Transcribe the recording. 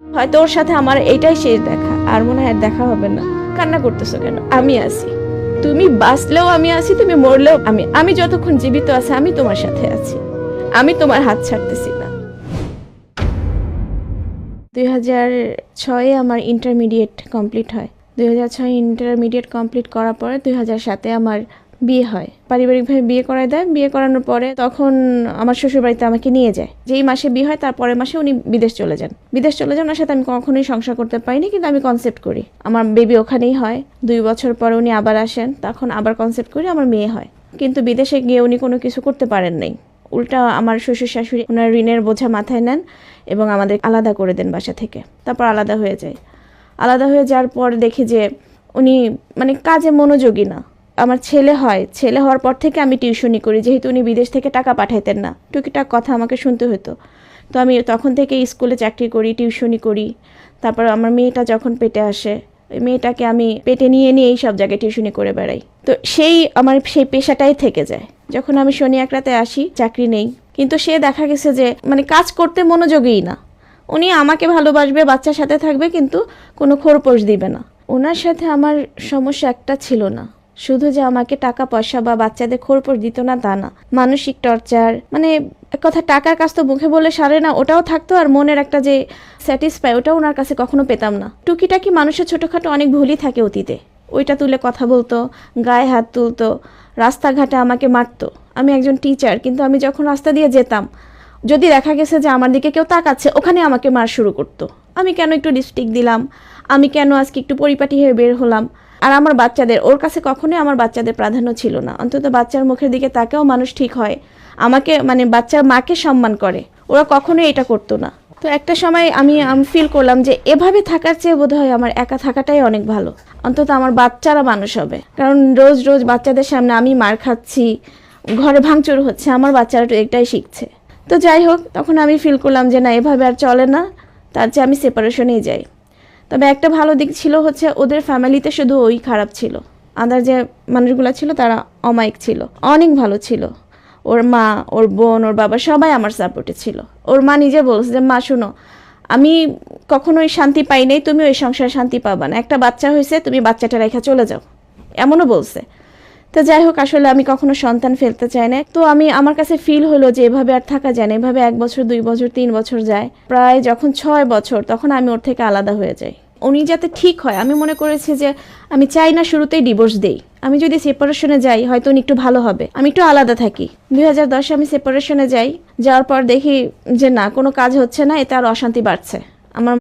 হয়তো ওর সাথে আমার এইটাই শেষ দেখা, আর মনে হয় দেখা হবে না। কান্না করতেছো কেন? আমি আছি, তুমি বাঁচলেও আমি আছি, তুমি মরলেও আমি যতক্ষণ জীবিত আছি আমি তোমার সাথে আছি, আমি তোমার হাত ছাড়তেছি না। 2006-এ আমার ইন্টারমিডিয়েট কমপ্লিট হয়। 2006 ইন্টারমিডিয়েট কমপ্লিট করার পরে 2007-এ আমার বিয়ে হয়। পারিবারিকভাবে বিয়ে করায় দেয়। বিয়ে করানোর পরে তখন আমার শ্বশুরবাড়িতে আমাকে নিয়ে যায়। যেই মাসে বিয়ে হয় তার পরের মাসে উনি বিদেশ চলে যান। ওনার সাথে আমি কখনোই সংসার করতে পারিনি, কিন্তু আমি কনসেপ্ট করি। আমার বেবি ওখানেই হয়। 2 বছর পরে উনি আবার আসেন, তখন আবার কনসেপ্ট করি, আমার মেয়ে হয়। কিন্তু বিদেশে গিয়ে উনি কোনো কিছু করতে পারেন নাই। উল্টা আমার শ্বশুর শাশুড়ি ওনার ঋণের বোঝা মাথায় নেন এবং আমাদের আলাদা করে দেন বাসা থেকে। তারপর আলাদা হয়ে যায়। আলাদা হয়ে যাওয়ার পর দেখি যে উনি মানে কাজে মনোযোগী না। আমার ছেলে হওয়ার পর থেকে আমি টিউশনি করি, যেহেতু উনি বিদেশ থেকে টাকা পাঠাইতেন না, টুকিটাক কথা আমাকে শুনতে হতো। তো আমি তখন থেকে স্কুলে চাকরি করি, টিউশনি করি। তারপর আমার মেয়েটা যখন পেটে আসে, ওই মেয়েটাকে আমি পেটে নিয়ে এই সব জায়গায় টিউশনি করে বেড়াই। তো আমার সেই পেশাটাই থেকে যায়। যখন আমি শনি এক রাতে আসি, চাকরি নেই, কিন্তু সে দেখা গেছে যে মানে কাজ করতে মনোযোগীই না। উনি আমাকে ভালোবাসবে, বাচ্চার সাথে থাকবে, কিন্তু কোনো খোরপোশ দিবে না। ওনার সাথে আমার সমস্যা একটা ছিল না, শুধু যে আমাকে টাকা পয়সা বা বাচ্চাদের খোরপোশ দিত না তা না, মানসিক টর্চার, মানে এক কথা টাকার কাজ তো মুখে বলে সারে না, ওটাও থাকতো। আর মনের একটা যে স্যাটিসফাই, ওটাও ওনার কাছে কখনো পেতাম না। টুকিটাকি মানুষের ছোটোখাটো অনেক ভুলই থাকে অতীতে, ওইটা তুলে কথা বলতো, গায়ে হাত তুলতো, রাস্তাঘাটে আমাকে মারতো। আমি একজন টিচার, কিন্তু আমি যখন রাস্তা দিয়ে যেতাম, যদি দেখা গেছে যে আমার দিকে কেউ তাকাচ্ছে, ওখানে আমাকে মার শুরু করতো। আমি কেন একটু লিপস্টিক দিলাম, আমি কেন আজকে একটু পরিপাটি হয়ে বের হলাম। আর আমার বাচ্চাদের, ওর কাছে কখনোই আমার বাচ্চাদের প্রাধান্য ছিল না। অন্তত বাচ্চার মুখের দিকে তাকেও মানুষ ঠিক হয়, আমাকে মানে বাচ্চার মাকে সম্মান করে, ওরা কখনোই এটা করতো না। তো একটা সময় আমি ফিল করলাম যে এভাবে থাকার চেয়ে বোধহয় আমার একা থাকাটাই অনেক ভালো। অন্তত আমার বাচ্চারা মানুষ হবে, কারণ রোজ রোজ বাচ্চাদের সামনে আমি মার খাচ্ছি, ঘরে ভাঙচুর হচ্ছে, আমার বাচ্চারা তো এটাই শিখছে। তো যাই হোক, তখন আমি ফিল করলাম যে না, এভাবে আর চলে না, তার চেয়ে আমি সেপারেশনেই যাই। তবে একটা ভালো দিক ছিল হচ্ছে, ওদের ফ্যামিলিতে শুধু ওই খারাপ ছিল, আদার যে মানুষগুলো ছিল তারা অমায়িক ছিল, অনেক ভালো ছিল। ওর মা, ওর বোন, ওর বাবা সবাই আমার সাপোর্টে ছিল। ওর মা নিজে বলছে যে মা শুনো, আমি কখনোই শান্তি পাই নাই, তুমি ওই সংসারে শান্তি পাবা না, একটা বাচ্চা হয়েছে, তুমি বাচ্চাটা রেখে চলে যাও, এমনও বলছে। তো যাই হোক, আসলে আমি কখনো সন্তান ফেলতে চাই না। তো আমার কাছে ফিল হলো যে এভাবে আর থাকা যায় না। এভাবে 1 বছর, 2 বছর, 3 বছর যায়, প্রায় যখন 6 বছর, তখন আমি ওর থেকে আলাদা হয়ে যাই। উনি যাতে ঠিক হয়, আমি মনে করেছি যে আমি চাই না শুরুতেই ডিভোর্স দেই। আমি যদি সেপারেশনে যাই হয়তো উনি একটু ভালো হবে, আমি একটু আলাদা থাকি। 2010-এ আমি সেপারেশনে যাই। যাওয়ার পর দেখি যে না, কোনো কাজ হচ্ছে না, এতে আর অশান্তি বাড়ছে। আমার